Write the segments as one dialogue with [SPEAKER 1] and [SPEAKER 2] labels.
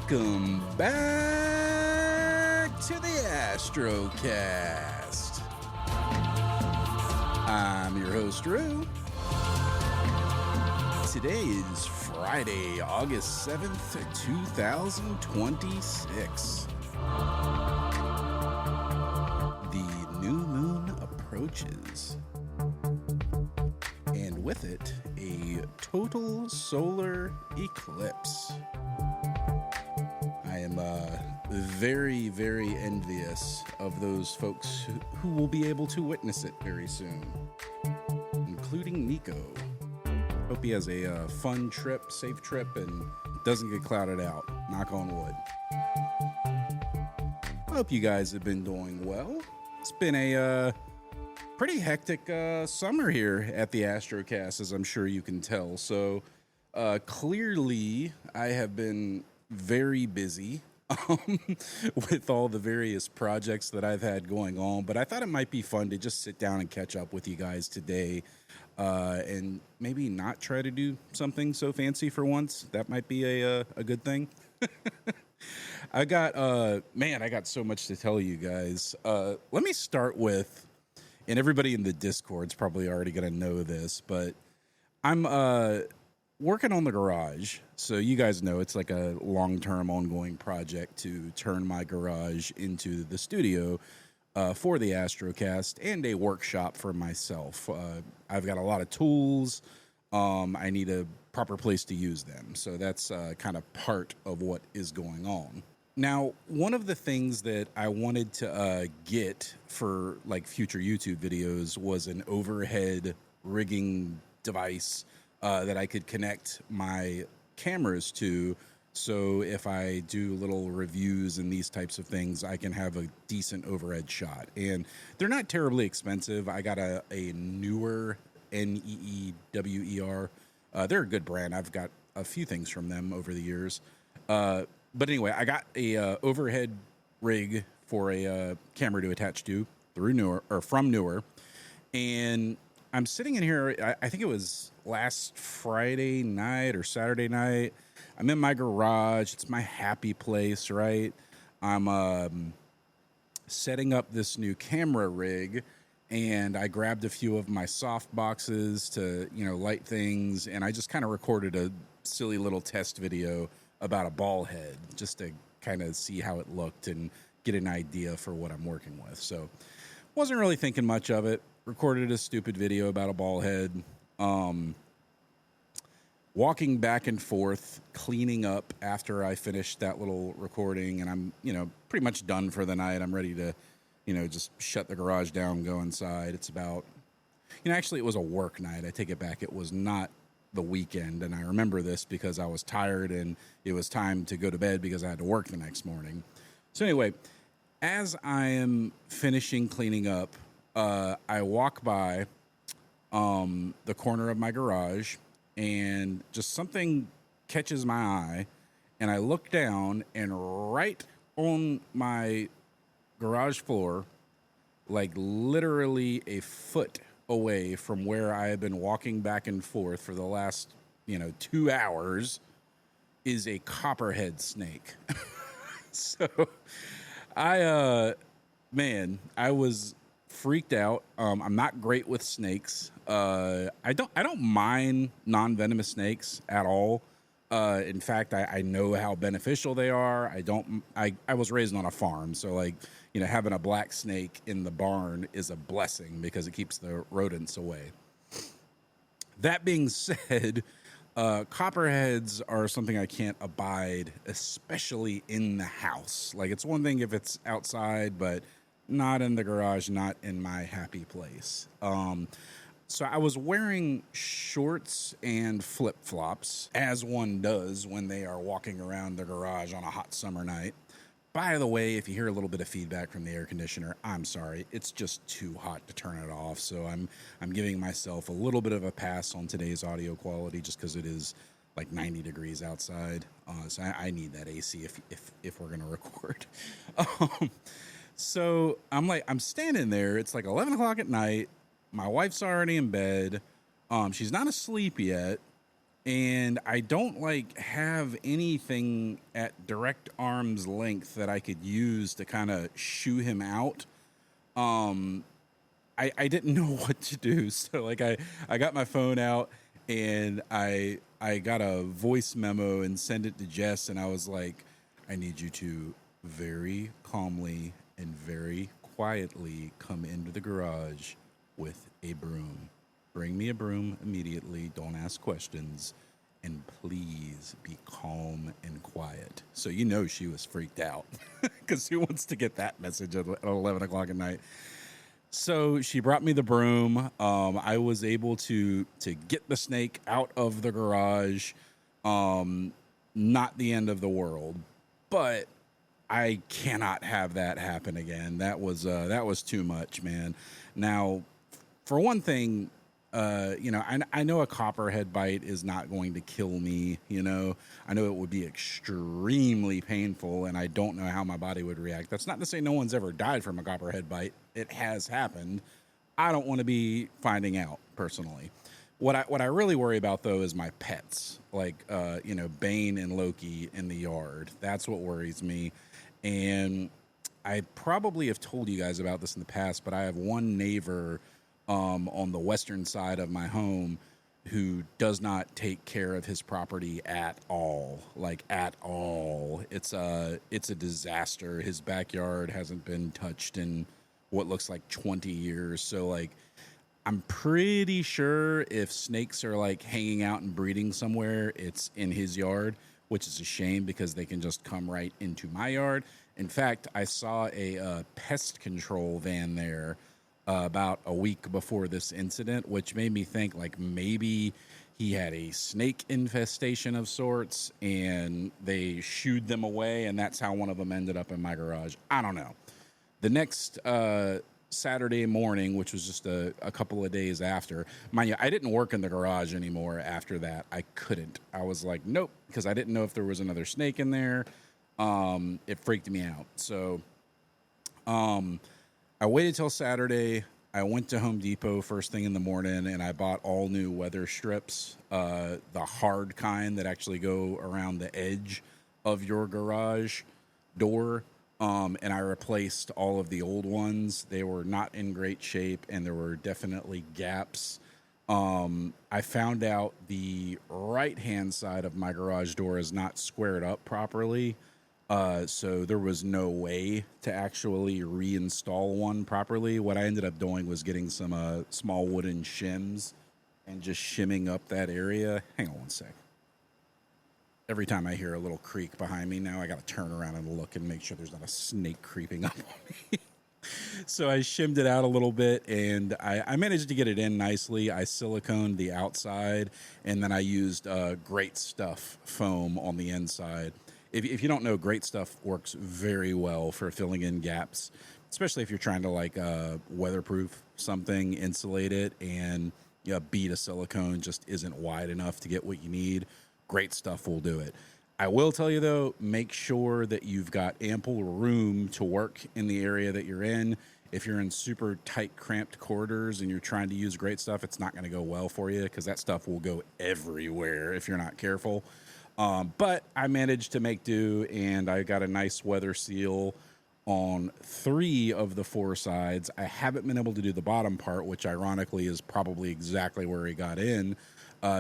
[SPEAKER 1] Welcome back to the Astrocast. I'm your host, Roo. Today is Friday, August 7th, 2026. The new moon approaches, and with it, a total solar eclipse. I am very, very envious of those folks who will be able to witness it very soon, including Nico. Hope he has a fun trip, safe trip, and doesn't get clouded out. Knock on wood. I hope you guys have been doing well. It's been a pretty hectic summer here at the Astrocast, as I'm sure you can tell. So clearly, I have been very busy with all the various projects that I've had going on, but I thought it might be fun to just sit down and catch up with you guys today, and maybe not try to do something so fancy for once. That might be a good thing. I got so much to tell you guys. Let me start with, and everybody in the Discord's probably already gonna know this, but I'm working on the garage. So you guys know it's like a long-term ongoing project to turn my garage into the studio for the Astrocast and a workshop for myself. I've got a lot of tools. I need a proper place to use them. So that's kind of part of what is going on. Now, one of the things that I wanted to get for like future YouTube videos was an overhead rigging device that I could connect my cameras to, so if I do little reviews and these types of things, I can have a decent overhead shot. And they're not terribly expensive. I got a newer NEEWER. They're a good brand. I've got a few things from them over the years. But anyway, I got a overhead rig for a camera to attach to through Newer, or from Newer, and I'm sitting in here, I think it was last Friday night or Saturday night. I'm in my garage. It's my happy place, right? I'm setting up this new camera rig, and I grabbed a few of my soft boxes to, light things, and I just kind of recorded a silly little test video about a ball head just to kind of see how it looked and get an idea for what I'm working with. So wasn't really thinking much of it. Recorded a stupid video about a ball head. Walking back and forth, cleaning up after I finished that little recording, and I'm, pretty much done for the night. I'm ready to, just shut the garage down and go inside. It's about, actually it was a work night. I take it back. It was not the weekend, and I remember this because I was tired and it was time to go to bed because I had to work the next morning. So anyway, as I am finishing cleaning up, I walk by the corner of my garage, and just something catches my eye, and I look down, and right on my garage floor, like literally a foot away from where I have been walking back and forth for the last 2 hours, is a copperhead snake. So I was freaked out. I'm not great with snakes. I don't mind non-venomous snakes at all. In fact, I know how beneficial they are. I was raised on a farm, so having a black snake in the barn is a blessing because it keeps the rodents away. That being said, copperheads are something I can't abide, especially in the house. Like, it's one thing if it's outside, but not in the garage, not in my happy place. So I was wearing shorts and flip-flops, as one does when they are walking around the garage on a hot summer night. By the way, if you hear a little bit of feedback from the air conditioner, I'm sorry. It's just too hot to turn it off. So I'm giving myself a little bit of a pass on today's audio quality just because it is like 90 degrees outside. So I need that AC if we're going to record. So I'm standing there. It's like 11 o'clock at night. My wife's already in bed. She's not asleep yet. and I don't like have anything at direct arm's length that I could use to kind of shoo him out. I didn't know what to do. So like I got my phone out and I got a voice memo and sent it to Jess, and I was like, I need you to very calmly and very quietly come into the garage with a broom. Bring me a broom immediately. Don't ask questions. And please be calm and quiet. So you know she was freaked out because who wants to get that message at 11 o'clock at night? So she brought me the broom. I was able to get the snake out of the garage. Not the end of the world, but I cannot have that happen again. That was too much, man. Now, for one thing, I know a copperhead bite is not going to kill me. I know it would be extremely painful, and I don't know how my body would react. That's not to say no one's ever died from a copperhead bite. It has happened. I don't want to be finding out personally. What I really worry about though is my pets, like Bane and Loki in the yard. That's what worries me. And I probably have told you guys about this in the past, but I have one neighbor on the western side of my home who does not take care of his property at all. Like at all. It's a disaster. His backyard hasn't been touched in what looks like 20 years. So like I'm pretty sure if snakes are like hanging out and breeding somewhere, it's in his yard, which is a shame because they can just come right into my yard. In fact, I saw a pest control van there about a week before this incident, which made me think like maybe he had a snake infestation of sorts and they shooed them away, and that's how one of them ended up in my garage. I don't know. The next Saturday morning, which was just a couple of days after, mind you, I didn't work in the garage anymore after that. I couldn't. I was like, nope, because I didn't know if there was another snake in there. It freaked me out. So I waited till Saturday. I went to Home Depot first thing in the morning, and I bought all new weather strips, the hard kind that actually go around the edge of your garage door. And I replaced all of the old ones. They were not in great shape, and there were definitely gaps. I found out the right-hand side of my garage door is not squared up properly. So there was no way to actually reinstall one properly. What I ended up doing was getting some small wooden shims and just shimming up that area. Hang on one sec. Every time I hear a little creak behind me now, I got to turn around and look and make sure there's not a snake creeping up on me. So I shimmed it out a little bit, and I managed to get it in nicely. I siliconed the outside, and then I used Great Stuff foam on the inside. If you don't know, Great Stuff works very well for filling in gaps, especially if you're trying to like weatherproof something, insulate it, and a bead of silicone just isn't wide enough to get what you need. Great Stuff will do it. I will tell you, though, make sure that you've got ample room to work in the area that you're in. If you're in super tight, cramped corridors and you're trying to use Great Stuff, it's not going to go well for you because that stuff will go everywhere if you're not careful. But I managed to make do, and I got a nice weather seal on 3 of the 4 sides. I haven't been able to do the bottom part, which ironically is probably exactly where he got in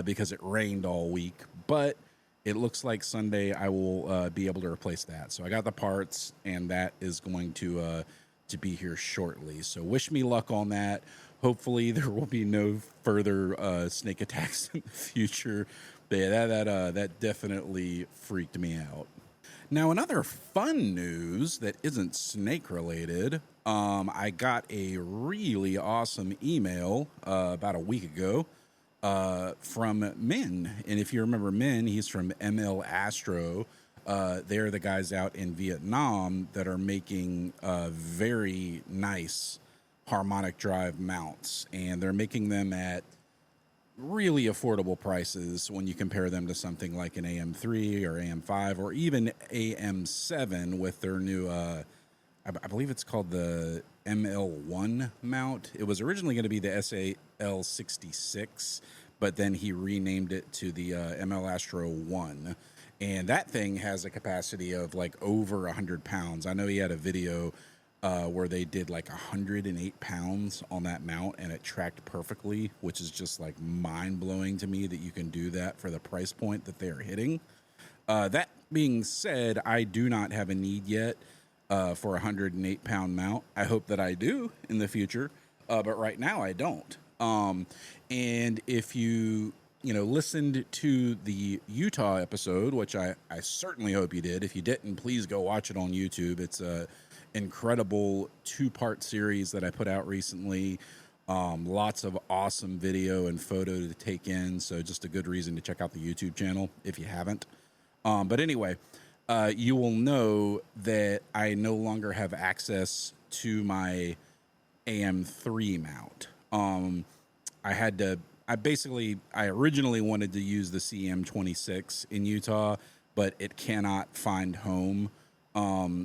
[SPEAKER 1] because it rained all week. But it looks like Sunday I will be able to replace that. So I got the parts, and that is going to be here shortly. So wish me luck on that. Hopefully there will be no further snake attacks in the future. But yeah, that definitely freaked me out. Now, in other fun news that isn't snake related, I got a really awesome email about a week ago from Min. And if you remember Min, he's from ML Astro. They're the guys out in Vietnam that are making very nice harmonic drive mounts. And they're making them at really affordable prices when you compare them to something like an AM3 or AM5 or even AM7 with their new, I believe it's called the ML1 mount. It was originally going to be the SAL66, but then he renamed it to the ML Astro 1. And that thing has a capacity of like over 100 pounds. I know he had a video where they did like 108 pounds on that mount and it tracked perfectly, which is just like mind blowing to me that you can do that for the price point that they're hitting. That being said, I do not have a need yet for a 108 pound mount. I hope that I do in the future, but right now I don't. And if you listened to the Utah episode, which I certainly hope you did. If you didn't, please go watch it on YouTube. It's a incredible 2-part series that I put out recently. Lots of awesome video and photo to take in. So just a good reason to check out the YouTube channel if you haven't. But anyway, you will know that I no longer have access to my AM3 mount. I originally wanted to use the CM26 in Utah, but it cannot find home.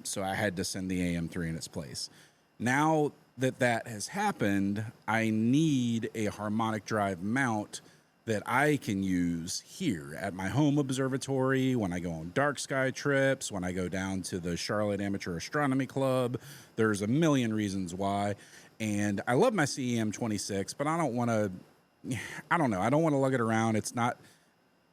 [SPEAKER 1] So I had to send the AM3 in its place. Now that has happened, I need a harmonic drive mount that I can use here at my home observatory, when I go on dark sky trips, when I go down to the Charlotte Amateur Astronomy Club. There's a million reasons why. And I love my CEM26, but I don't want to lug it around. It's not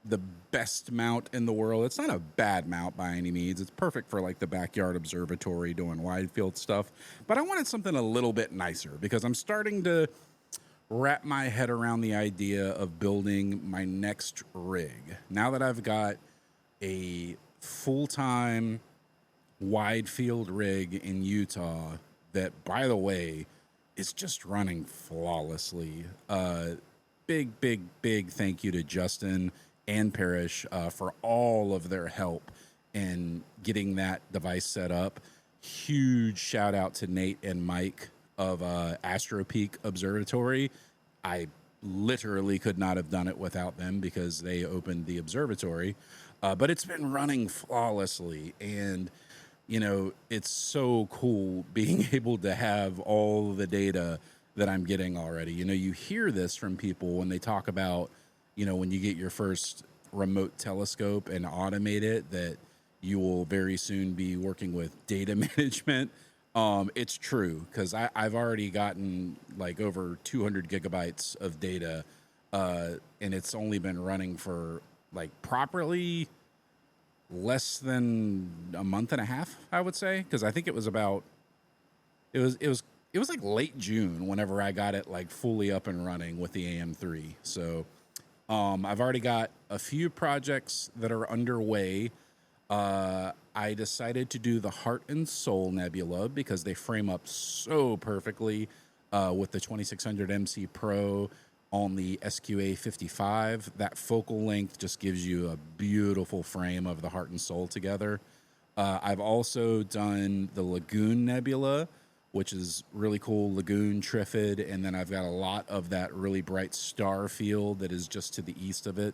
[SPEAKER 1] the best mount in the world. It's not a bad mount by any means. It's perfect for like the backyard observatory doing wide field stuff. But I wanted something a little bit nicer because I'm starting to wrap my head around the idea of building my next rig. Now that I've got a full-time wide field rig in Utah that, by the way, is just running flawlessly. Big thank you to Justin and Parrish for all of their help in getting that device set up. Huge shout out to Nate and Mike of AstroPeak Observatory. I literally could not have done it without them because they opened the observatory. But it's been running flawlessly, and it's so cool being able to have all the data that I'm getting already. You hear this from people when they talk about, when you get your first remote telescope and automate it, that you will very soon be working with data management. It's true, because I've already gotten like over 200 gigabytes of data, and it's only been running for like properly less than a month and a half, I would say, because I think it was like late June whenever I got it like fully up and running with the AM3. So I've already got a few projects that are underway. I decided to do the Heart and Soul Nebula because they frame up so perfectly with the 2600 MC Pro on the SQA 55. That focal length just gives you a beautiful frame of the Heart and Soul together. I've also done the Lagoon Nebula, which is really cool, Lagoon Trifid, and then I've got a lot of that really bright star field that is just to the east of it,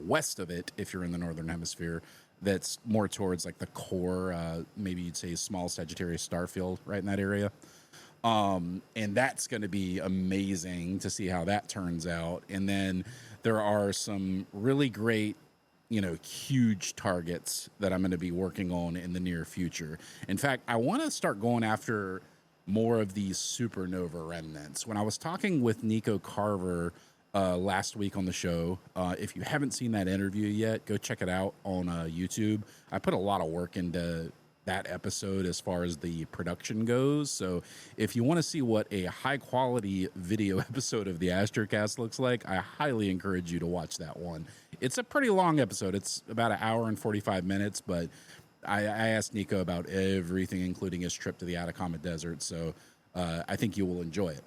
[SPEAKER 1] west of it, if you're in the northern hemisphere. That's more towards like the core, maybe you'd say small Sagittarius star field right in that area. And that's going to be amazing to see how that turns out. And then there are some really great, huge targets that I'm going to be working on in the near future. In fact, I want to start going after more of these supernova remnants. When I was talking with Nico Carver last week on the show, if you haven't seen that interview yet, go check it out on YouTube. I put a lot of work into that episode as far as the production goes. So if you want to see what a high quality video episode of the Astrocast looks like, I highly encourage you to watch that one. It's a pretty long episode. It's about an hour and 45 minutes, but I asked Nico about everything, including his trip to the Atacama Desert. So I think you will enjoy it.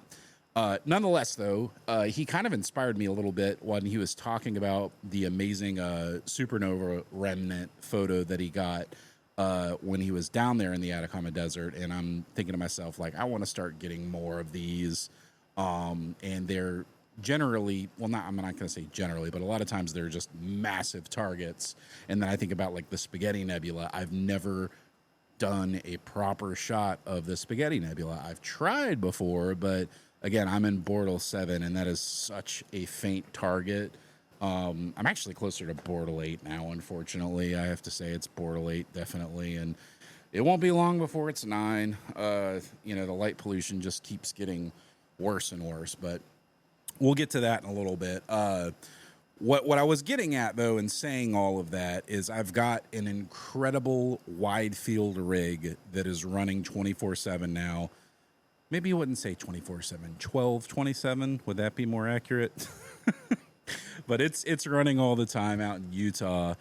[SPEAKER 1] Nonetheless, though, he kind of inspired me a little bit when he was talking about the amazing supernova remnant photo that he got when he was down there in the Atacama Desert. And I'm thinking to myself, like, I want to start getting more of these. And they're generally, I'm not going to say generally, but a lot of times they're just massive targets. And then I think about like the Spaghetti Nebula. I've never done a proper shot of the Spaghetti Nebula. I've tried before, but again, I'm in Bortle 7, and that is such a faint target. I'm actually closer to Bortle 8 now, unfortunately. I have to say it's Bortle 8, definitely. And it won't be long before it's 9. The light pollution just keeps getting worse and worse, but we'll get to that in a little bit. What I was getting at, though, in saying all of that is I've got an incredible wide field rig that is running 24/7 now. Maybe you wouldn't say 24/7, 12/27. Would that be more accurate? But it's running all the time out in Utah,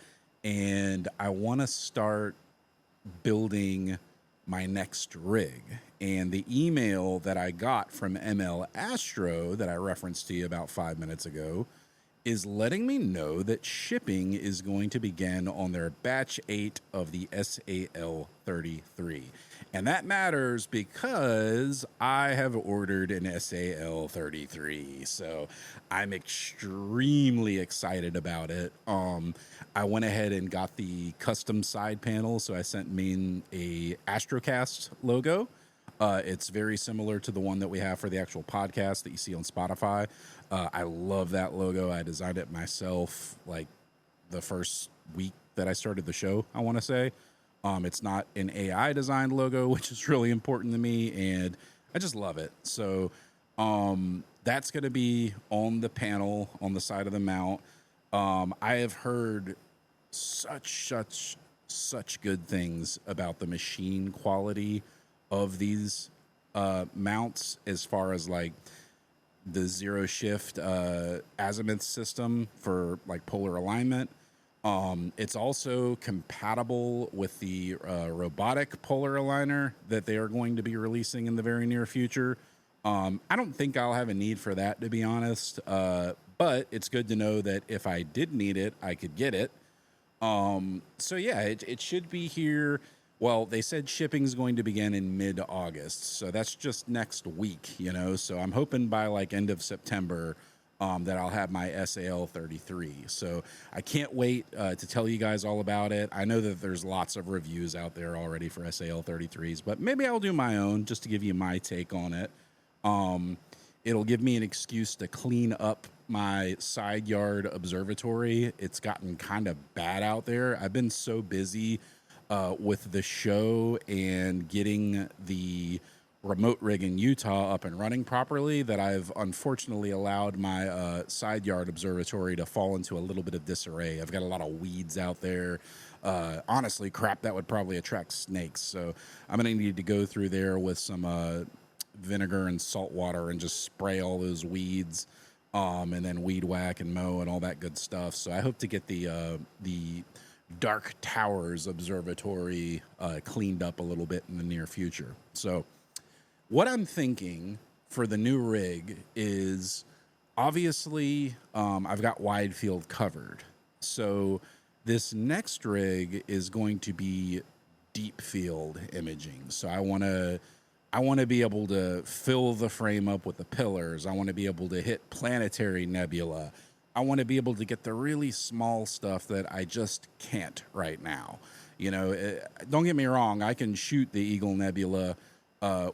[SPEAKER 1] and I want to start building my next rig. And the email that I got from ML Astro that I referenced to you about 5 minutes ago is letting me know that shipping is going to begin on their batch 8 of the SAL-33. And that matters because I have ordered an SAL-33. So I'm extremely excited about it. I went ahead and got the custom side panel. So I sent Maine a Astrocast logo. It's very similar to the one that we have for the actual podcast that you see on Spotify. I love that logo. I designed it myself like the first week that I started the show, I want to say. It's not an AI designed logo, which is really important to me, and I just love it. So that's going to be on the panel on the side of the mount. I have heard such good things about the machine quality of these mounts, as far as like the zero shift azimuth system for like polar alignment. It's also compatible with the robotic polar aligner that they are going to be releasing in the very near future. I don't think I'll have a need for that, to be honest, but it's good to know that if I did need it, I could get it. So yeah, it should be here. Well, they said shipping is going to begin in mid-August, so that's just next week, so I'm hoping by like end of September that I'll have my SAL-33. So I can't wait to tell you guys all about it. I know that there's lots of reviews out there already for SAL-33s, but maybe I'll do my own just to give you my take on it. It'll give me an excuse to clean up my side yard observatory. It's gotten kind of bad out there. I've been so busy with the show and getting the remote rig in Utah up and running properly that I've unfortunately allowed my side yard observatory to fall into a little bit of disarray. I've got a lot of weeds out there. Honestly, crap that would probably attract snakes. So I'm going to need to go through there with some vinegar and salt water and just spray all those weeds, and then weed whack and mow and all that good stuff. So I hope to get the Dark Towers Observatory cleaned up a little bit in the near future. So what I'm thinking for the new rig is, obviously, I've got wide field covered. So this next rig is going to be deep field imaging. So I want to be able to fill the frame up with the pillars. I want to be able to hit planetary nebula. I want to be able to get the really small stuff that I just can't right now. Don't get me wrong. I can shoot the Eagle Nebula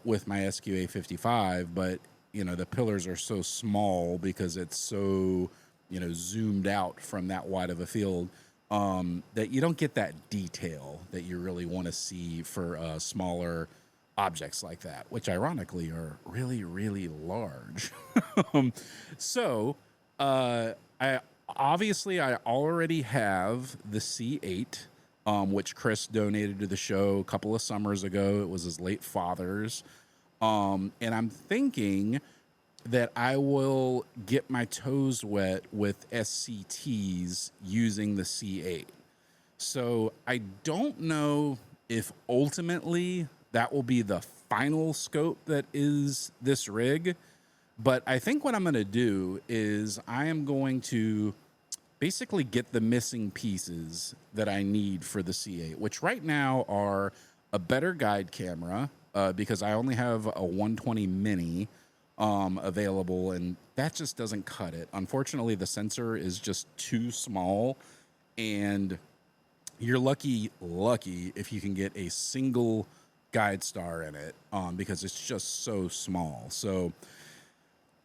[SPEAKER 1] with my SQA-55, but, the pillars are so small because it's so, zoomed out from that wide of a field that you don't get that detail that you really want to see for smaller objects like that, which ironically are really, really large. So I already have the C8, which Chris donated to the show a couple of summers ago. It was his late father's. And I'm thinking that I will get my toes wet with SCTs using the C8. So I don't know if ultimately that will be the final scope that is this rig. But I think what I'm going to do is I am going to basically get the missing pieces that I need for the C8, which right now are a better guide camera, because I only have a 120 mini available, and that just doesn't cut it. Unfortunately, the sensor is just too small, and you're lucky if you can get a single guide star in it, because it's just so small. So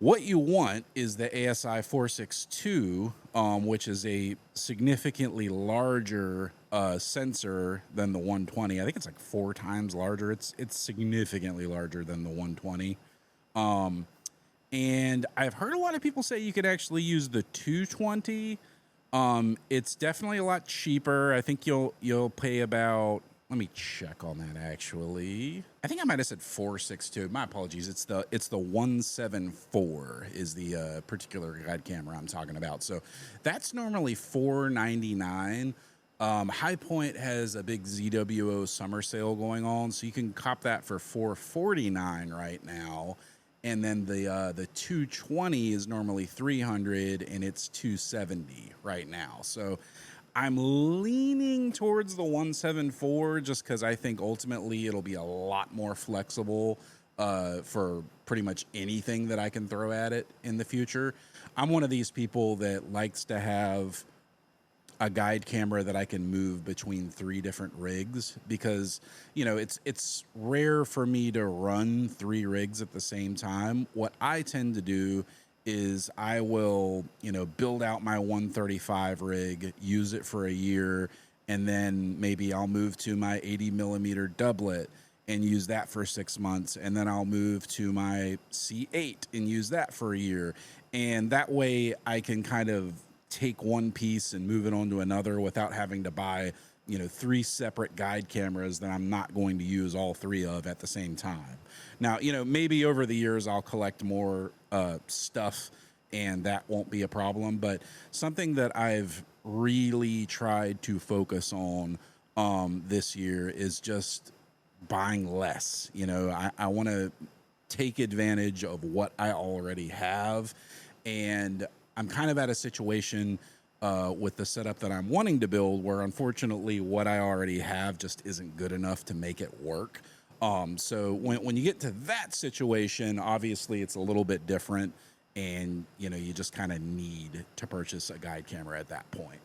[SPEAKER 1] What you want is the ASI 462, which is a significantly larger sensor than the 120. I think it's like 4 times larger. It's significantly larger than the 120. And I've heard a lot of people say you could actually use the 220. It's definitely a lot cheaper. I think you'll pay about, let me check on that actually. I think I might have said 462. My apologies. It's the 174 is the particular guide camera I'm talking about. So that's normally $499. High Point has a big ZWO summer sale going on, so you can cop that for $449 right now. And then the 220 is normally $300, and it's $270 right now. So I'm leaning towards the 174 just because I think ultimately it'll be a lot more flexible for pretty much anything that I can throw at it in the future. I'm one of these people that likes to have a guide camera that I can move between 3 different rigs because, you know, it's rare for me to run 3 rigs at the same time. What I tend to do is I will, you know, build out my 135 rig, use it for a year, and then maybe I'll move to my 80 millimeter doublet and use that for 6 months. And then I'll move to my C8 and use that for a year. And that way I can kind of take one piece and move it on to another without having to buy, you know, 3 separate guide cameras that I'm not going to use all 3 of at the same time. Now, you know, maybe over the years I'll collect more stuff and that won't be a problem, but something that I've really tried to focus on this year is just buying less. You know, I want to take advantage of what I already have, and I'm kind of at a situation with the setup that I'm wanting to build where unfortunately what I already have just isn't good enough to make it work. So when you get to that situation, obviously it's a little bit different, and you know, you just kind of need to purchase a guide camera at that point.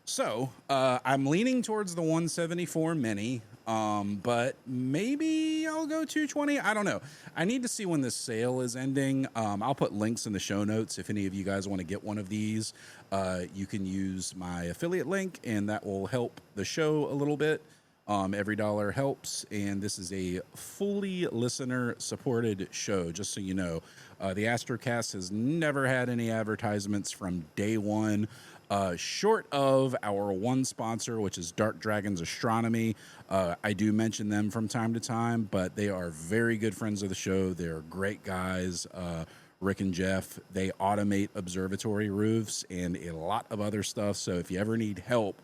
[SPEAKER 1] So I'm leaning towards the 174 Mini, but maybe I'll go 220. I don't know. I need to see when this sale is ending. I'll put links in the show notes if any of you guys want to get one of these. You can use my affiliate link, and that will help the show a little bit. Every dollar helps, and this is a fully listener-supported show, just so you know. The Astrocast has never had any advertisements from day one. Short of our one sponsor, which is Dark Dragons Astronomy. I do mention them from time to time, but they are very good friends of the show. They're great guys, Rick and Jeff. They automate observatory roofs and a lot of other stuff. So if you ever need help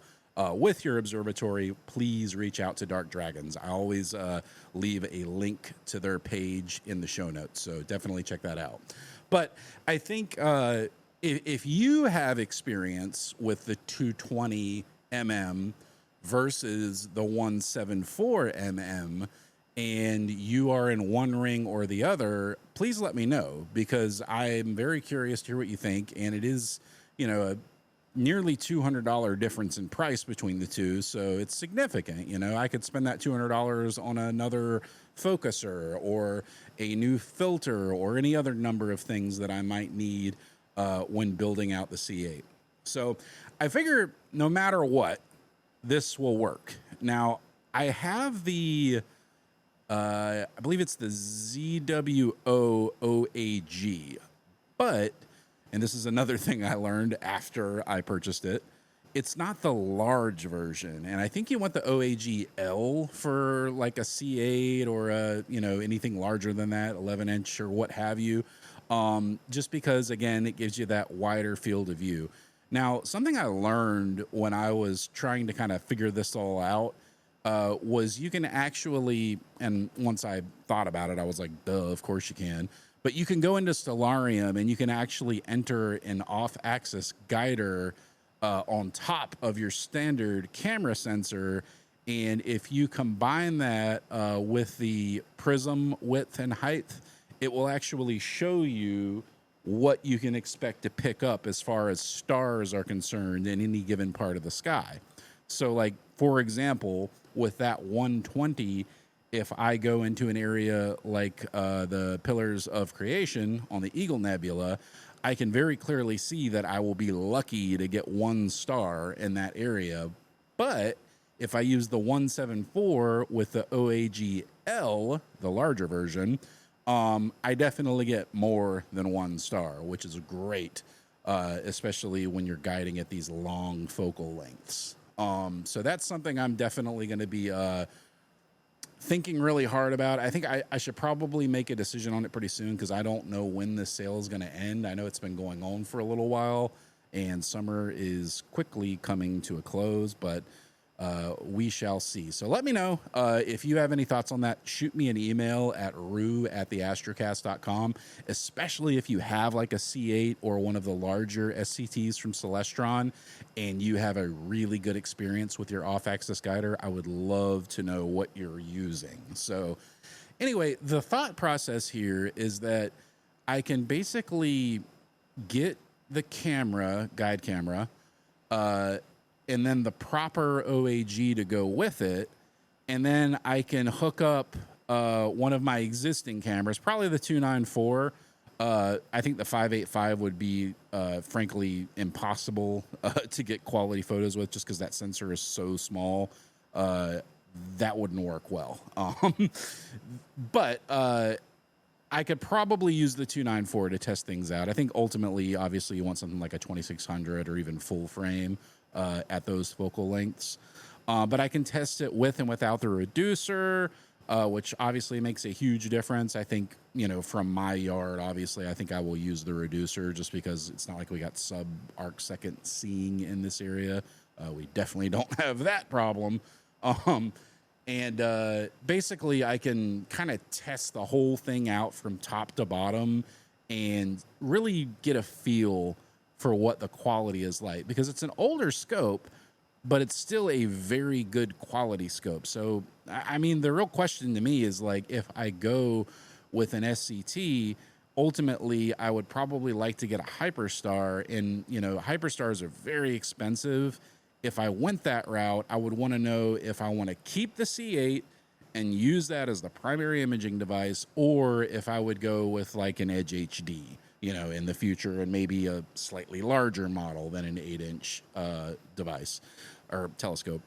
[SPEAKER 1] with your observatory, please reach out to Dark Dragons. I always leave a link to their page in the show notes, so definitely check that out. But I think if you have experience with the 220 mm versus the 174 mm, and you are in one ring or the other, please let me know, because I'm very curious to hear what you think. And it is, you know, a nearly $200 difference in price between the two, so it's significant. You know, I could spend that $200 on another focuser or a new filter or any other number of things that I might need when building out the C8. So I figure no matter what, this will work. Now, I have the, I believe it's the ZWO OAG, but, and this is another thing I learned after I purchased it, it's not the large version. And I think you want the OAG L for like a C8 or a, you know, anything larger than that, 11 inch or what have you. Just because, again, it gives you that wider field of view. Now, something I learned when I was trying to kind of figure this all out was you can actually, and once I thought about it, I was like, duh, of course you can. But you can go into Stellarium and you can actually enter an off-axis guider on top of your standard camera sensor. And if you combine that with the prism width and height, it will actually show you what you can expect to pick up as far as stars are concerned in any given part of the sky. So, like, for example, with that 120, if I go into an area like the Pillars of Creation on the Eagle Nebula, I can very clearly see that I will be lucky to get 1 star in that area. But if I use the 174 with the OAGL, the larger version, I definitely get more than 1 star, which is great, especially when you're guiding at these long focal lengths. So that's something I'm definitely going to be thinking really hard about. I think I should probably make a decision on it pretty soon because I don't know when this sale is going to end. I know it's been going on for a little while, and summer is quickly coming to a close, but we shall see. So let me know if you have any thoughts on that. Shoot me an email at roo@theastrocast.com, especially if you have like a C8 or one of the larger SCTs from Celestron and you have a really good experience with your off-axis guider. I would love to know what you're using. So anyway, the thought process here is that I can basically get the camera, guide camera, and then the proper OAG to go with it. And then I can hook up one of my existing cameras, probably the 294. I think the 585 would be, frankly, impossible to get quality photos with just because that sensor is so small. That wouldn't work well. But I could probably use the 294 to test things out. I think ultimately, obviously, you want something like a 2600 or even full frame at those focal lengths. But I can test it with and without the reducer, which obviously makes a huge difference. I think, from my yard, obviously, I think I will use the reducer just because it's not like we got sub-arc second seeing in this area. We definitely don't have that problem. And basically, I can kind of test the whole thing out from top to bottom and really get a feel for what the quality is like, because it's an older scope, but it's still a very good quality scope. So, I mean, the real question to me is like, if I go with an SCT, ultimately, I would probably like to get a Hyperstar, and, Hyperstars are very expensive. If I went that route, I would want to know if I want to keep the C8 and use that as the primary imaging device, or if I would go with like an Edge HD, in the future, and maybe a slightly larger model than an 8-inch device or telescope.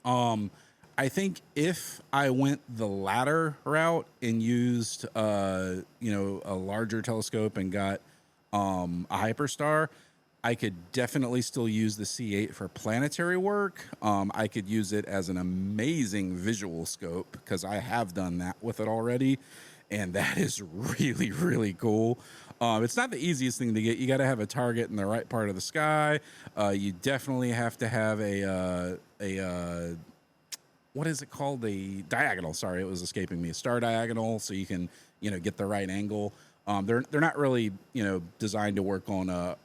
[SPEAKER 1] I think if I went the latter route and used, a larger telescope and got a Hyperstar, I could definitely still use the C8 for planetary work. I could use it as an amazing visual scope because I have done that with it already, and that is really, really cool. It's not the easiest thing to get. You got to have a target in the right part of the sky. You definitely have to have a what is it called? A diagonal. Sorry, it was escaping me. A star diagonal, so you can get the right angle. They're not really designed to work on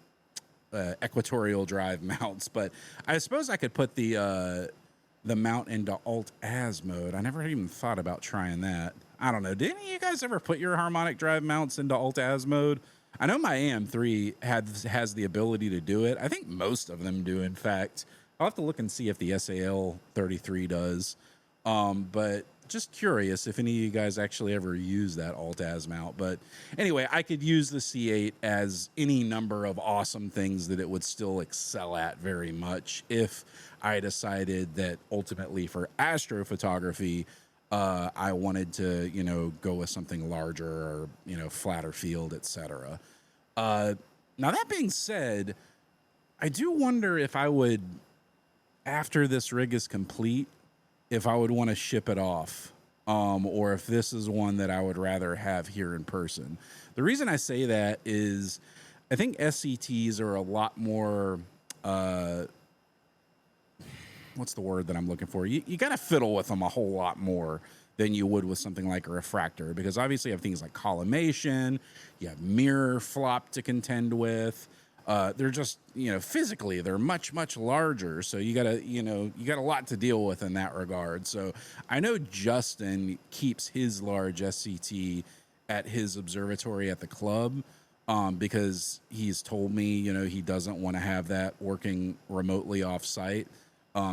[SPEAKER 1] equatorial drive mounts, but I suppose I could put the mount into Alt-Az mode. I never even thought about trying that. I don't know. Did any of you guys ever put your harmonic drive mounts into Alt-Az mode? I know my AM3 has the ability to do it. I think most of them do, in fact. I'll have to look and see if the SAL33 does. But just curious if any of you guys actually ever use that Alt-Az mount. But anyway, I could use the C8 as any number of awesome things that it would still excel at very much if I decided that ultimately for astrophotography, I wanted to, go with something larger or, flatter field, etc. Now, that being said, I do wonder if I would, after this rig is complete, if I would want to ship it off, or if this is one that I would rather have here in person. The reason I say that is I think SCTs are a lot more, what's the word that I'm looking for? You got to fiddle with them a whole lot more than you would with something like a refractor, because obviously you have things like collimation, you have mirror flop to contend with. They're just, physically they're much, much larger. So you got a lot to deal with in that regard. So I know Justin keeps his large SCT at his observatory at the club, because he's told me, he doesn't want to have that working remotely off site.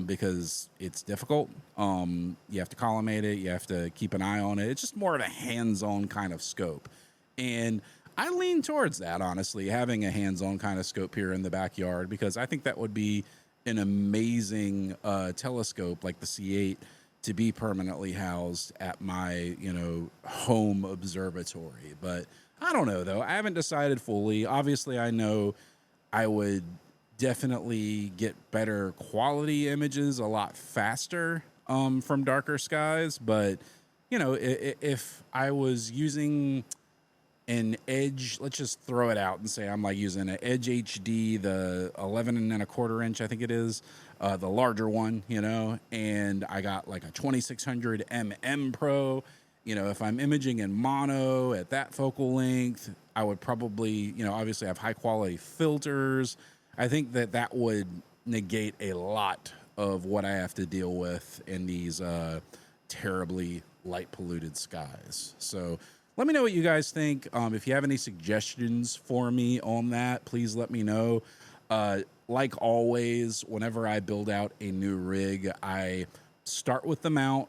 [SPEAKER 1] because it's difficult. You have to collimate it. You have to keep an eye on it. It's just more of a hands-on kind of scope. And I lean towards that, honestly, having a hands-on kind of scope here in the backyard, because I think that would be an amazing telescope like the C8 to be permanently housed at my, home observatory. But I don't know, though. I haven't decided fully. Obviously, I know I would definitely get better quality images a lot faster from darker skies. But, if I was using an Edge, let's just throw it out and say I'm like using an Edge HD, the 11 and a quarter inch, I think it is, the larger one, and I got like a 2600 MM Pro. If I'm imaging in mono at that focal length, I would probably, obviously have high quality filters. I think that would negate a lot of what I have to deal with in these terribly light polluted skies. So let me know what you guys think. If you have any suggestions for me on that, please let me know. Like always, whenever I build out a new rig, I start with the mount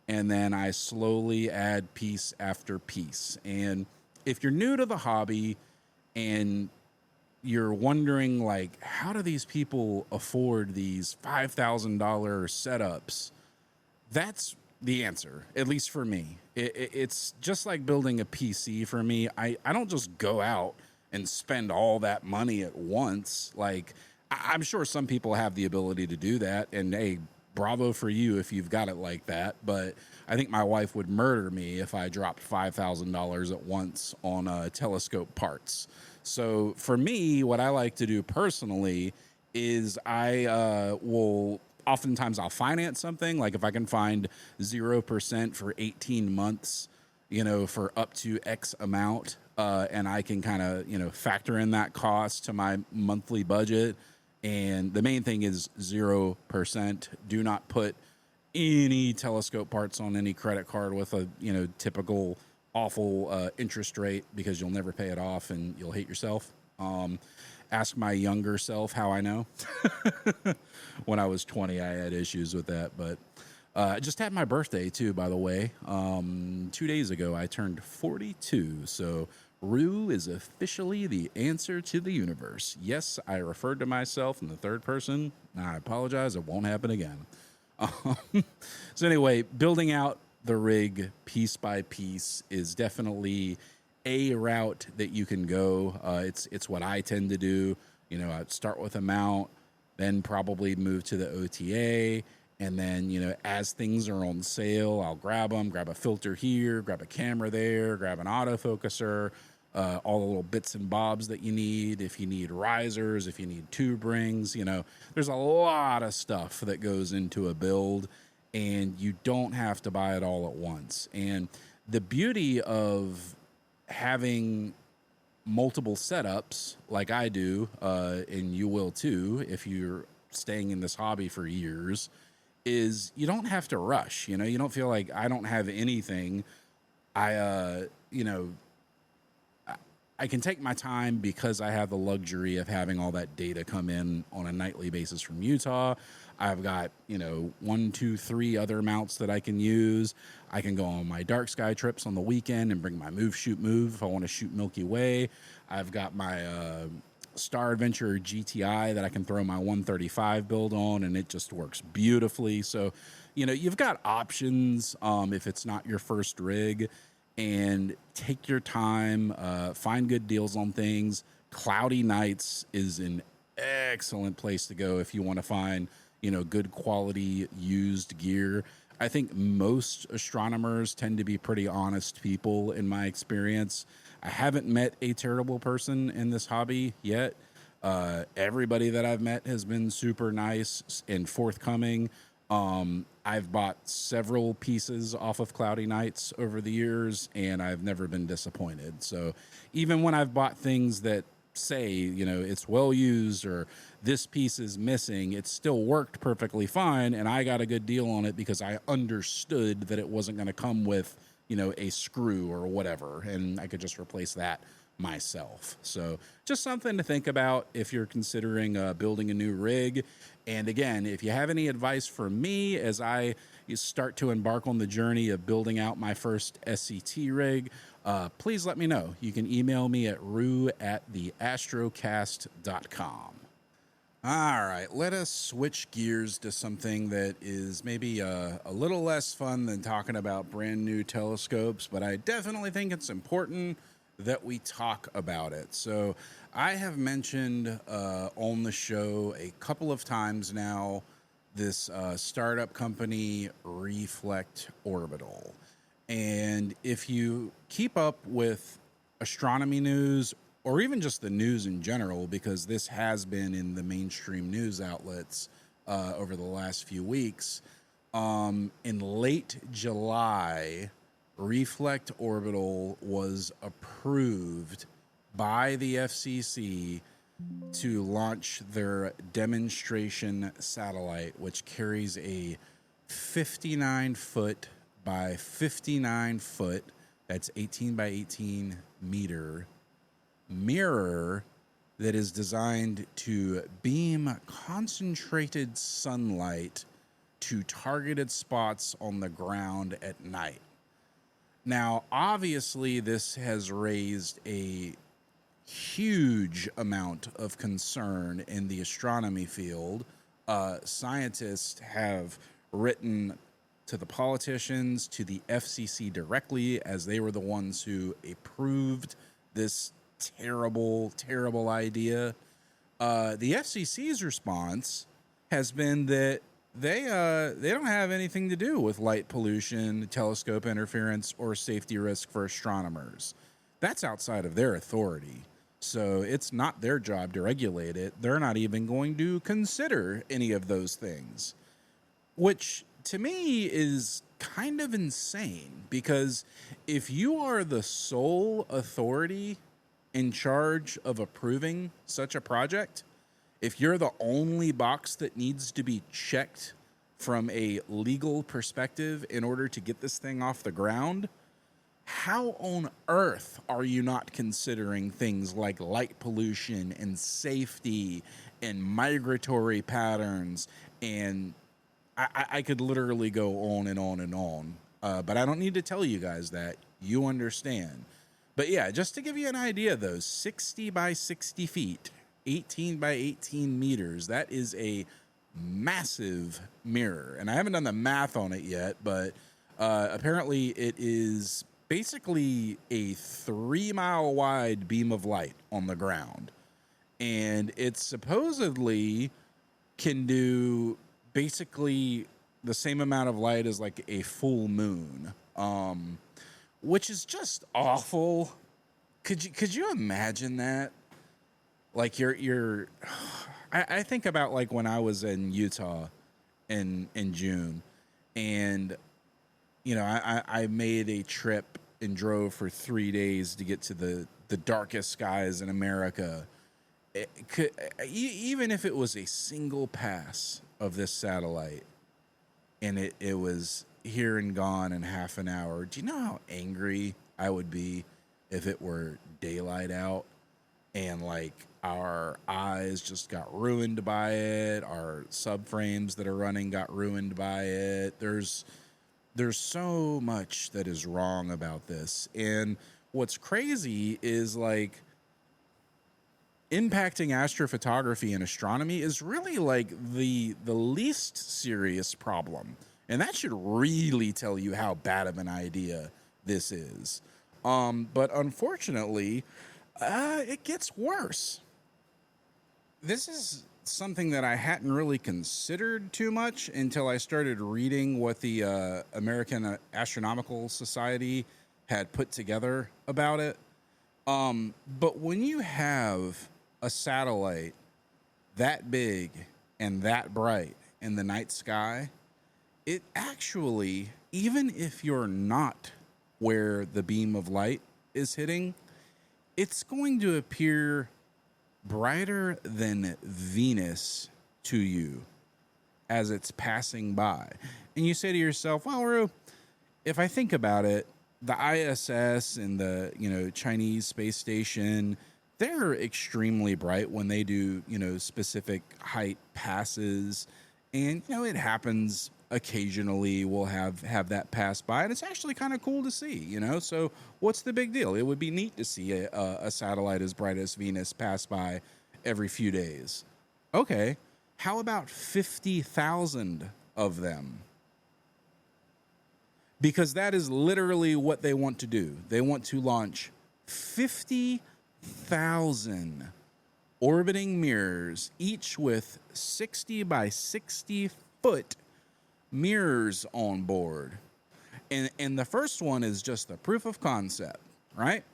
[SPEAKER 1] and then I slowly add piece after piece. And if you're new to the hobby and you're wondering, like, how do these people afford these $5,000 setups? That's the answer, at least for me. It's just like building a PC for me. I don't just go out and spend all that money at once. Like, I'm sure some people have the ability to do that, and hey, bravo for you if you've got it like that. But I think my wife would murder me if I dropped $5,000 at once on telescope parts. So for me, what I like to do personally is I will oftentimes I'll finance something. Like if I can find 0% for 18 months, for up to X amount, and I can kind of, factor in that cost to my monthly budget. And the main thing is 0%. Do not put any telescope parts on any credit card with a, typical awful interest rate, because you'll never pay it off and you'll hate yourself. Ask my younger self how I know. When I was 20, I had issues with that. But I just had my birthday, too, by the way. 2 days ago, I turned 42. So Roo is officially the answer to the universe. Yes, I referred to myself in the third person. I apologize. It won't happen again. So anyway, building out the rig piece by piece is definitely a route that you can go. It's what I tend to do. I'd start with a mount, then probably move to the OTA. And then, as things are on sale, I'll grab them, grab a filter here, grab a camera there, grab an autofocuser, all the little bits and bobs that you need. If you need risers, if you need tube rings, there's a lot of stuff that goes into a build, and you don't have to buy it all at once. And the beauty of having multiple setups like I do, and you will too if you're staying in this hobby for years, is you don't have to rush. You don't feel like I don't have anything. I can take my time because I have the luxury of having all that data come in on a nightly basis from Utah. I've got, 1, 2, 3 other mounts that I can use. I can go on my dark sky trips on the weekend and bring my move if I want to shoot Milky Way. I've got my Star Adventure GTI that I can throw my 135 build on, and it just works beautifully. So, you've got options if it's not your first rig. And take your time, find good deals on things. Cloudy nights is an excellent place to go if you want to find, good quality used gear. I think most astronomers tend to be pretty honest people in my experience. I haven't met a terrible person in this hobby yet. Everybody that I've met has been super nice and forthcoming. I've bought several pieces off of Cloudy Nights over the years, and I've never been disappointed. So even when I've bought things that say, it's well used or this piece is missing, it still worked perfectly fine, and I got a good deal on it because I understood that it wasn't going to come with a screw or whatever, and I could just replace that myself. So just something to think about if you're considering building a new rig. And again, if you have any advice for me as I start to embark on the journey of building out my first SCT rig, please let me know. You can email me at roo@theastrocast.com. All right, let us switch gears to something that is maybe a little less fun than talking about brand new telescopes, but I definitely think it's important that we talk about it. So I have mentioned on the show a couple of times now this startup company, Reflect Orbital. And if you keep up with astronomy news, or even just the news in general, because this has been in the mainstream news outlets over the last few weeks, in late July, Reflect Orbital was approved by the FCC to launch their demonstration satellite, which carries a 59-foot by 59-foot, that's 18 by 18 meter, mirror that is designed to beam concentrated sunlight to targeted spots on the ground at night. Now, obviously, this has raised a huge amount of concern in the astronomy field. Scientists have written to the politicians, to the FCC directly, as they were the ones who approved this terrible, terrible idea. The FCC's response has been that they don't have anything to do with light pollution, telescope interference, or safety risk for astronomers. That's outside of their authority. So it's not their job to regulate it. They're not even going to consider any of those things, which to me is kind of insane, because if you are the sole authority in charge of approving such a project, if you're the only box that needs to be checked from a legal perspective in order to get this thing off the ground, how on earth are you not considering things like light pollution and safety and migratory patterns? And I could literally go on and on and on, but I don't need to tell you guys that. You understand. But yeah, just to give you an idea, though, 60 by 60 feet, 18 by 18 meters, that is a massive mirror. And I haven't done the math on it yet, but apparently it is basically a 3-mile wide beam of light on the ground. And it supposedly can do basically the same amount of light as like a full moon, which is just awful. Could you imagine that? Like I think about like when I was in Utah in June, and I made a trip and drove for 3 days to get to the darkest skies in America. Even if it was a single pass of this satellite and it was here and gone in half an hour, do you know how angry I would be if it were daylight out and like our eyes just got ruined by it, our subframes that are running got ruined by it? There's so much that is wrong about this. And what's crazy is like impacting astrophotography and astronomy is really like the least serious problem. And that should really tell you how bad of an idea this is. But unfortunately, it gets worse. This is something that I hadn't really considered too much until I started reading what the American Astronomical Society had put together about it. But when you have a satellite that big and that bright in the night sky, it actually, even if you're not where the beam of light is hitting, it's going to appear brighter than Venus to you as it's passing by. And you say to yourself, well, Roo, if I think about it, the ISS and the, Chinese space station, they're extremely bright when they do, specific height passes. And, it happens occasionally. We'll have that pass by, and it's actually kind of cool to see, So what's the big deal? It would be neat to see a satellite as bright as Venus pass by every few days. Okay, how about 50,000 of them? Because that is literally what they want to do. They want to launch 50,000 orbiting mirrors, each with 60 by 60 foot mirrors on board. And the first one is just the proof of concept, right?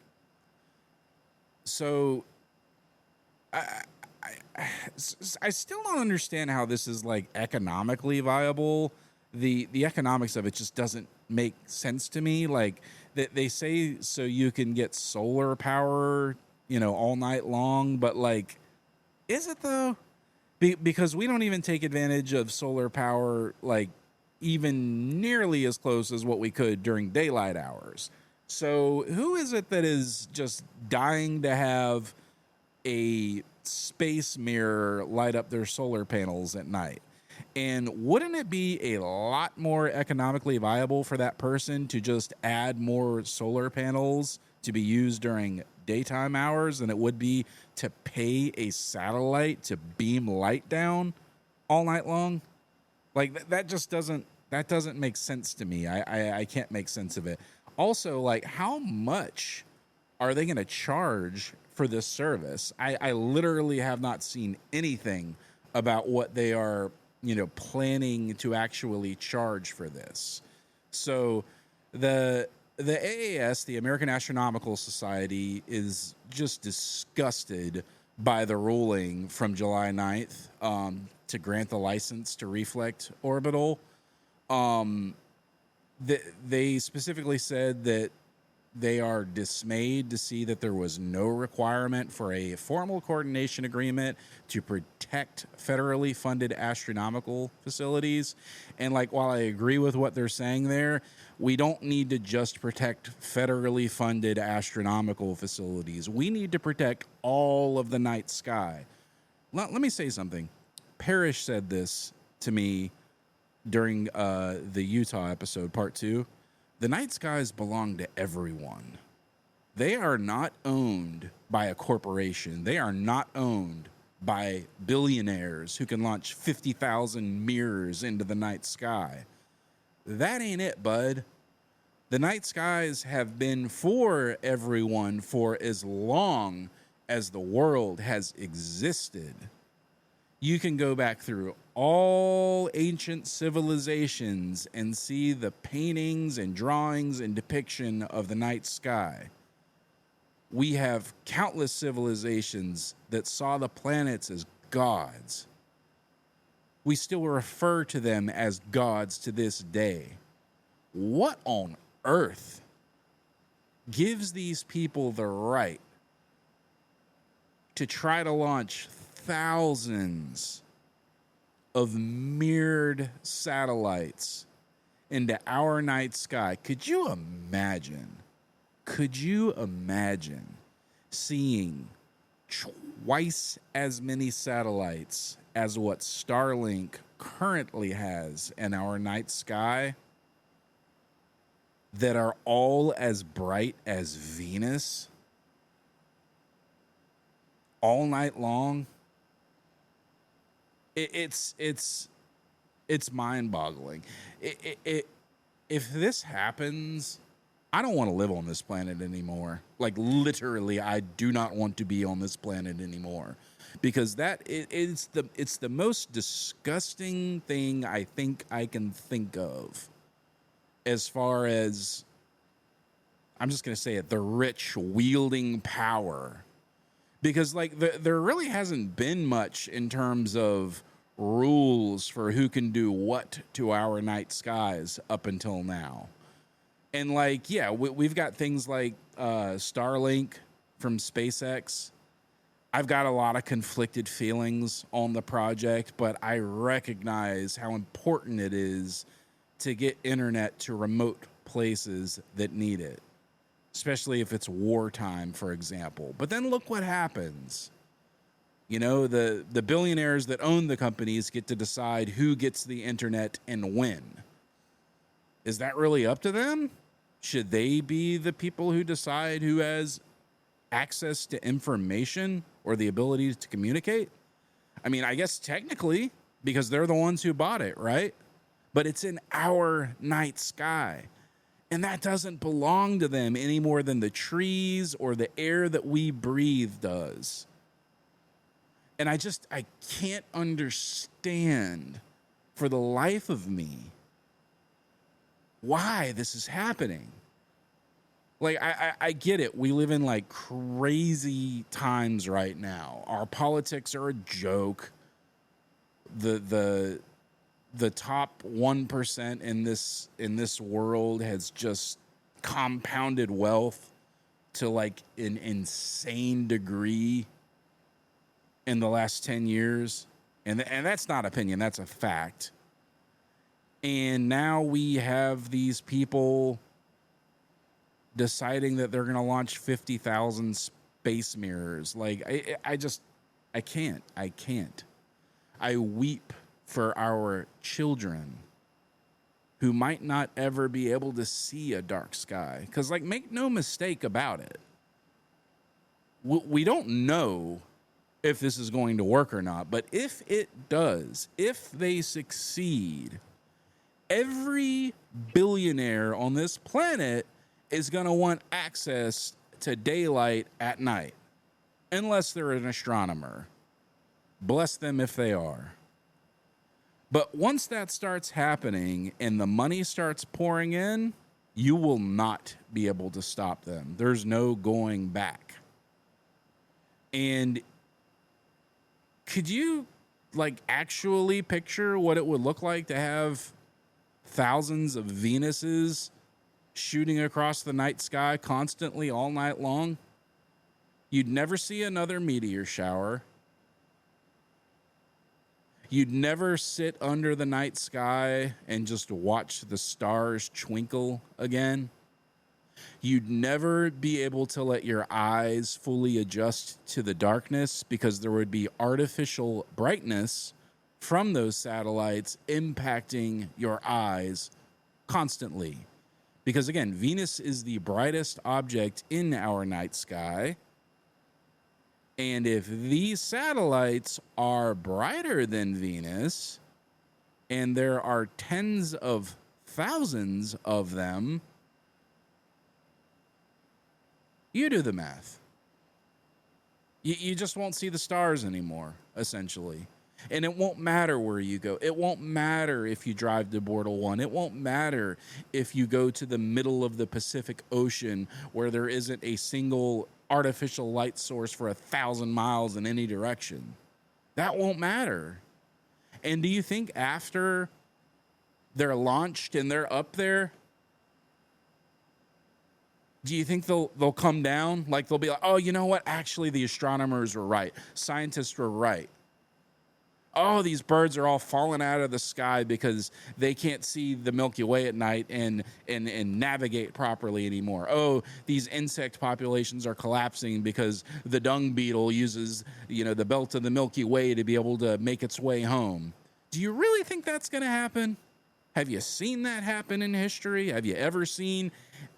[SPEAKER 1] So I still don't understand how this is like economically viable. The economics of it just doesn't make sense to me. Like they say so you can get solar power, all night long, but like, is it though? Because we don't even take advantage of solar power like even nearly as close as what we could during daylight hours. So who is it that is just dying to have a space mirror light up their solar panels at night? And wouldn't it be a lot more economically viable for that person to just add more solar panels to be used during daytime hours than it would be to pay a satellite to beam light down all night long? Like that doesn't make sense to me. I can't make sense of it. Also, like, how much are they going to charge for this service? I literally have not seen anything about what they are, planning to actually charge for this. So the AAS, the American Astronomical Society, is just disgusted by the ruling from July 9th to grant the license to Reflect Orbital. They specifically said that they are dismayed to see that there was no requirement for a formal coordination agreement to protect federally funded astronomical facilities. And like, while I agree with what they're saying there, we don't need to just protect federally funded astronomical facilities. We need to protect all of the night sky. Let me say something. Parrish said this to me during the Utah episode, part 2. The night skies belong to everyone. They are not owned by a corporation. They are not owned by billionaires who can launch 50,000 mirrors into the night sky. That ain't it, bud. The night skies have been for everyone for as long as the world has existed. You can go back through all ancient civilizations and see the paintings and drawings and depiction of the night sky. We have countless civilizations that saw the planets as gods. We still refer to them as gods to this day. What on earth gives these people the right to try to launch thousands of mirrored satellites into our night sky? Could you imagine seeing twice as many satellites as what Starlink currently has in our night sky that are all as bright as Venus all night long? It's mind-boggling. If this happens, I don't want to live on this planet anymore. Like, literally, I do not want to be on this planet anymore, because it's the most disgusting thing I think I can think of, as far as, I'm just going to say it, the rich wielding power. Because, like, there really hasn't been much in terms of rules for who can do what to our night skies up until now. And, like, yeah, we've got things like Starlink from SpaceX. I've got a lot of conflicted feelings on the project, but I recognize how important it is to get internet to remote places that need it, especially if it's wartime, for example. But then look what happens. You know, the billionaires that own the companies get to decide who gets the internet and when. Is that really up to them? Should they be the people who decide who has access to information or the ability to communicate? I mean, I guess technically, because they're the ones who bought it, right? But it's in our night sky. And that doesn't belong to them any more than the trees or the air that we breathe does. And I can't understand for the life of me why this is happening. Like, I get it. We live in like crazy times right now. Our politics are a joke. The top 1% in this world has just compounded wealth to like an insane degree in the last 10 years. And that's not opinion, that's a fact. And now we have these people deciding that they're going to launch 50,000 space mirrors. Like, I can't. I weep for our children who might not ever be able to see a dark sky. Because, like, make no mistake about it, we don't know if this is going to work or not. But if it does, if they succeed, every billionaire on this planet is going to want access to daylight at night, unless they're an astronomer. Bless them if they are. But once that starts happening and the money starts pouring in, you will not be able to stop them. There's no going back. And could you like actually picture what it would look like to have thousands of Venuses shooting across the night sky constantly all night long? You'd never see another meteor shower. You'd never sit under the night sky and just watch the stars twinkle again. You'd never be able to let your eyes fully adjust to the darkness because there would be artificial brightness from those satellites impacting your eyes constantly. Because again, Venus is the brightest object in our night sky. And if these satellites are brighter than Venus, and there are tens of thousands of them, you do the math. You just won't see the stars anymore, essentially. And it won't matter where you go. It won't matter if you drive to Bortle 1. It won't matter if you go to the middle of the Pacific Ocean where there isn't a single artificial light source for 1,000 miles in any direction. That won't matter. And do you think after they're launched and they're up there, do you think they'll come down? Like they'll be like, oh, you know what? Actually, the astronomers were right. Scientists were right. Oh, these birds are all falling out of the sky because they can't see the Milky Way at night and navigate properly anymore. Oh, these insect populations are collapsing because the dung beetle uses, the belt of the Milky Way to be able to make its way home. Do you really think that's going to happen? Have you seen that happen in history? Have you ever seen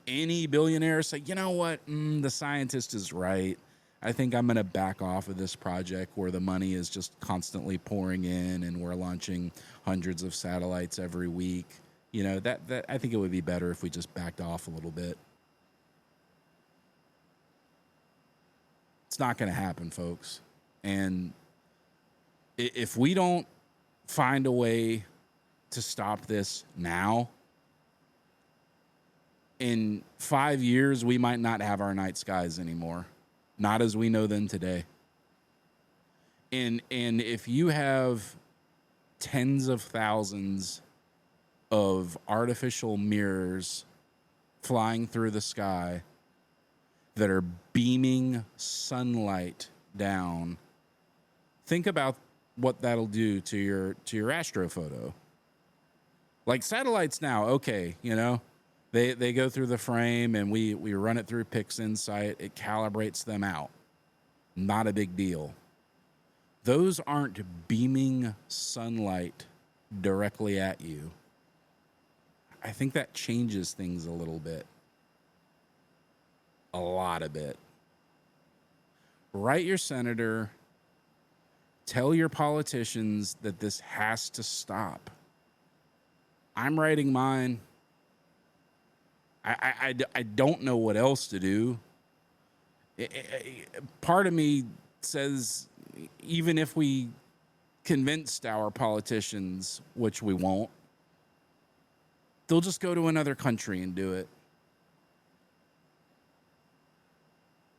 [SPEAKER 1] any billionaire say, you know what, the scientist is right. I think I'm going to back off of this project where the money is just constantly pouring in and we're launching hundreds of satellites every week. That I think it would be better if we just backed off a little bit. It's not going to happen, folks. And if we don't find a way to stop this now, in 5 years, we might not have our night skies anymore. Not as we know them today. And if you have tens of thousands of artificial mirrors flying through the sky that are beaming sunlight down, think about what that'll do to your astrophoto. Like satellites now, okay, They go through the frame, and we run it through Pix Insight. It calibrates them out. Not a big deal. Those aren't beaming sunlight directly at you. I think that changes things a little bit. A lot of bit. Write your senator. Tell your politicians that this has to stop. I'm writing mine. I don't know what else to do. Part of me says, even if we convinced our politicians, which we won't, they'll just go to another country and do it.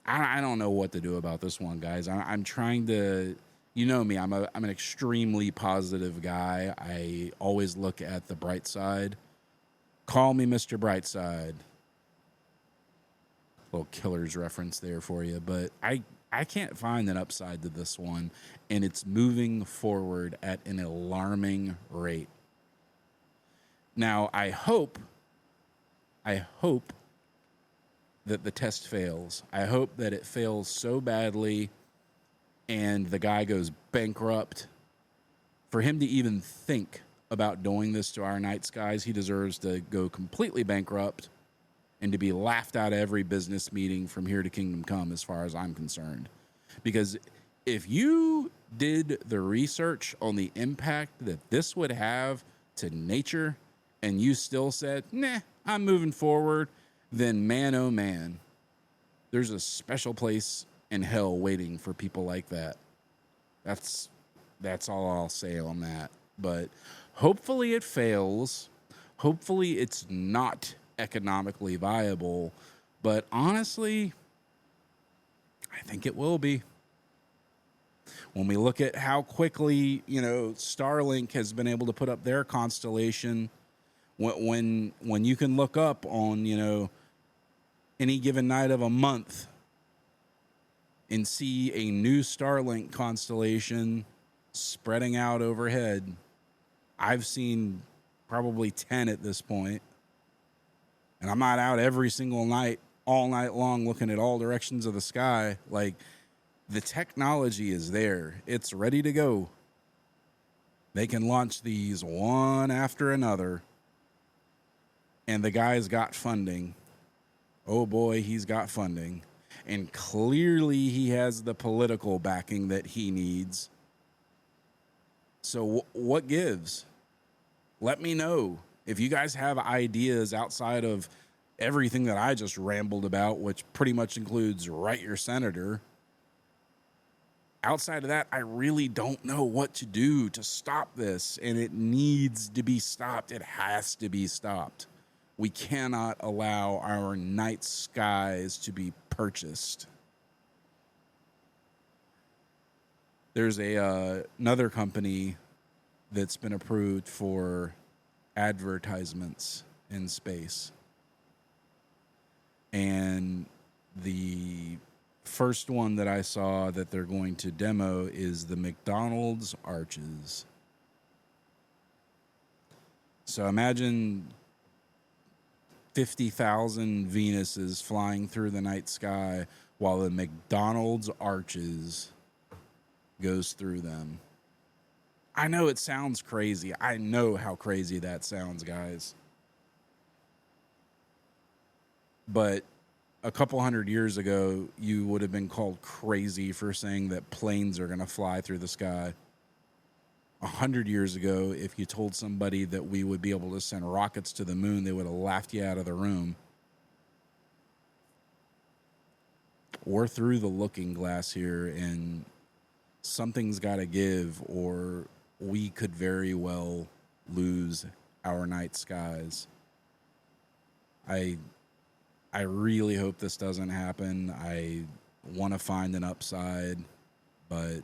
[SPEAKER 1] I don't know what to do about this one, guys. I'm trying to, you know me, I'm an extremely positive guy. I always look at the bright side. Call me Mr. Brightside. Little Killers reference there for you, but I can't find an upside to this one, and it's moving forward at an alarming rate. Now, I hope that the test fails. I hope that it fails so badly and the guy goes bankrupt. For him to even think about doing this to our night skies, he deserves to go completely bankrupt and to be laughed out of every business meeting from here to Kingdom Come, as far as I'm concerned. Because if you did the research on the impact that this would have to nature and you still said, nah, I'm moving forward, then man, oh man, there's a special place in hell waiting for people like that. That's all I'll say on that. But hopefully it fails. Hopefully it's not economically viable. But honestly, I think it will be. When we look at how quickly, Starlink has been able to put up their constellation, when you can look up on, any given night of a month and see a new Starlink constellation spreading out overhead. I've seen probably 10 at this point. And I'm not out every single night, all night long, looking at all directions of the sky. Like, the technology is there. It's ready to go. They can launch these one after another. And the guy's got funding. Oh boy, he's got funding. And clearly he has the political backing that he needs. So what gives? Let me know. If you guys have ideas outside of everything that I just rambled about, which pretty much includes write your senator. Outside of that, I really don't know what to do to stop this. And it needs to be stopped. It has to be stopped. We cannot allow our night skies to be purchased. There's another company that's been approved for advertisements in space. And the first one that I saw that they're going to demo is the McDonald's arches. So imagine 50,000 Venuses flying through the night sky while the McDonald's arches goes through them. I know it sounds crazy. I know how crazy that sounds, guys. But a couple hundred years ago, you would have been called crazy for saying that planes are going to fly through the sky. 100 years ago, if you told somebody that we would be able to send rockets to the moon, they would have laughed you out of the room. We're through the looking glass here, and something's got to give, or we could very well lose our night skies. I really hope this doesn't happen. I want to find an upside, but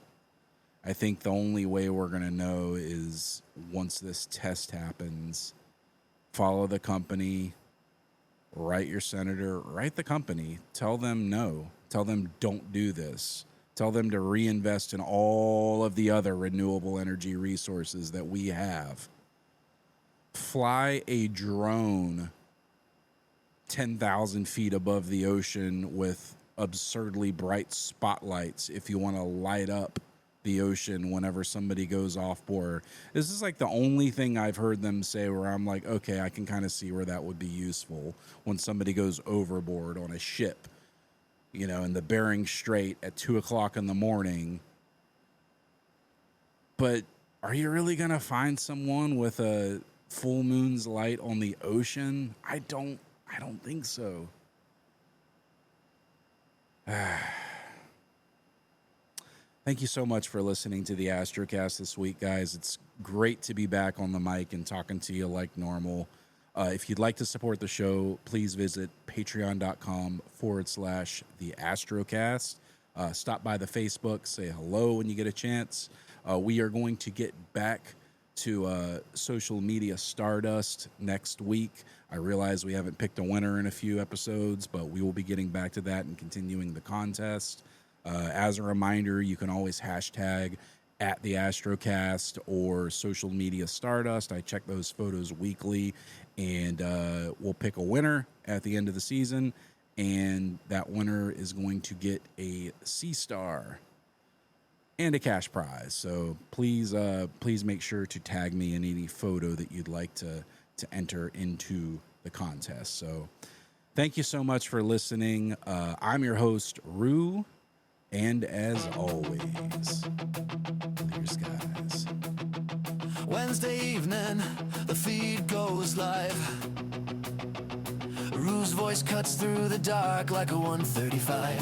[SPEAKER 1] I think the only way we're going to know is once this test happens. Follow the company, write your senator, write the company, tell them no, tell them don't do this, tell them to reinvest in all of the other renewable energy resources that we have. Fly a drone 10,000 feet above the ocean with absurdly bright spotlights if you want to light up the ocean whenever somebody goes off board. This is like the only thing I've heard them say where I'm like, okay, I can kind of see where that would be useful when somebody goes overboard on a ship, you know, in the Bering Strait at 2 o'clock in the morning. But are you really going to find someone with a full moon's light on the ocean? I don't think so. Thank you so much for listening to the Astrocast this week, guys. It's great to be back on the mic and talking to you like normal. If you'd like to support the show, please visit patreon.com/the Astrocast. Stop by the Facebook, say hello when you get a chance. We are going to get back to social media stardust next week. I realize we haven't picked a winner in a few episodes, but we will be getting back to that and continuing the contest. As a reminder, you can always hashtag at the Astrocast or social media stardust. I check those photos weekly, and we'll pick a winner at the end of the season, and that winner is going to get a C star and a cash prize. So please make sure to tag me in any photo that you'd like to enter into the contest. So thank you so much for listening. I'm your host, Roo, and as always, clear skies.
[SPEAKER 2] Wednesday evening, the feed goes live. Roo's voice cuts through the dark like a 135.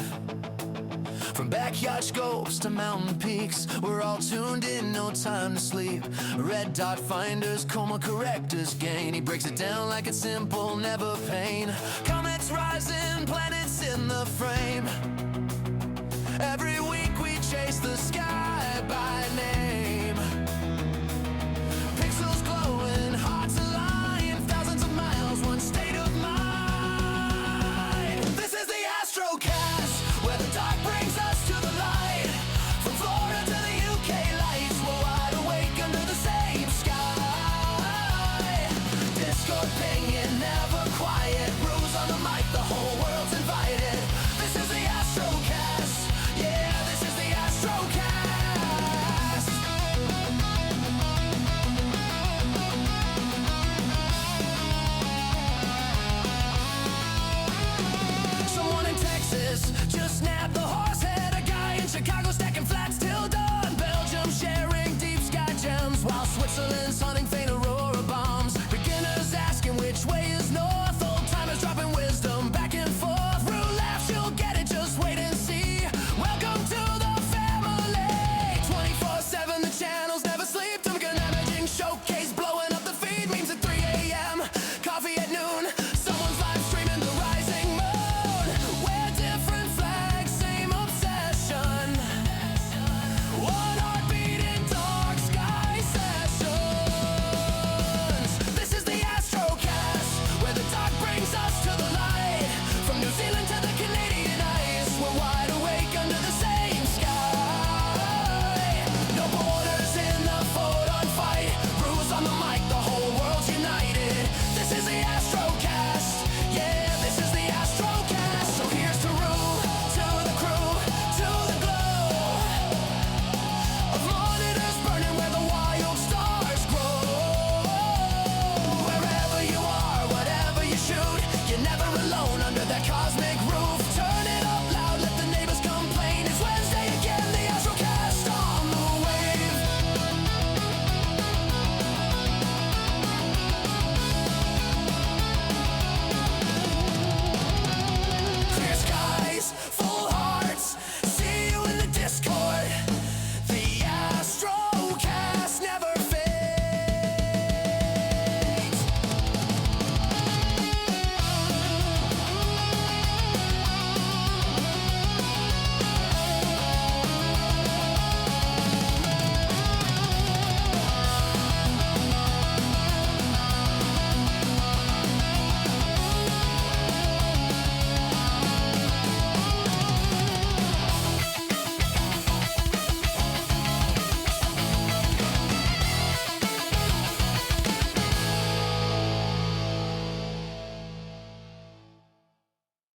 [SPEAKER 2] From backyard scopes to mountain peaks, we're all tuned in, no time to sleep. Red dot finders, coma correctors gain. He breaks it down like it's simple, never pain. Comets rising, planets in the frame.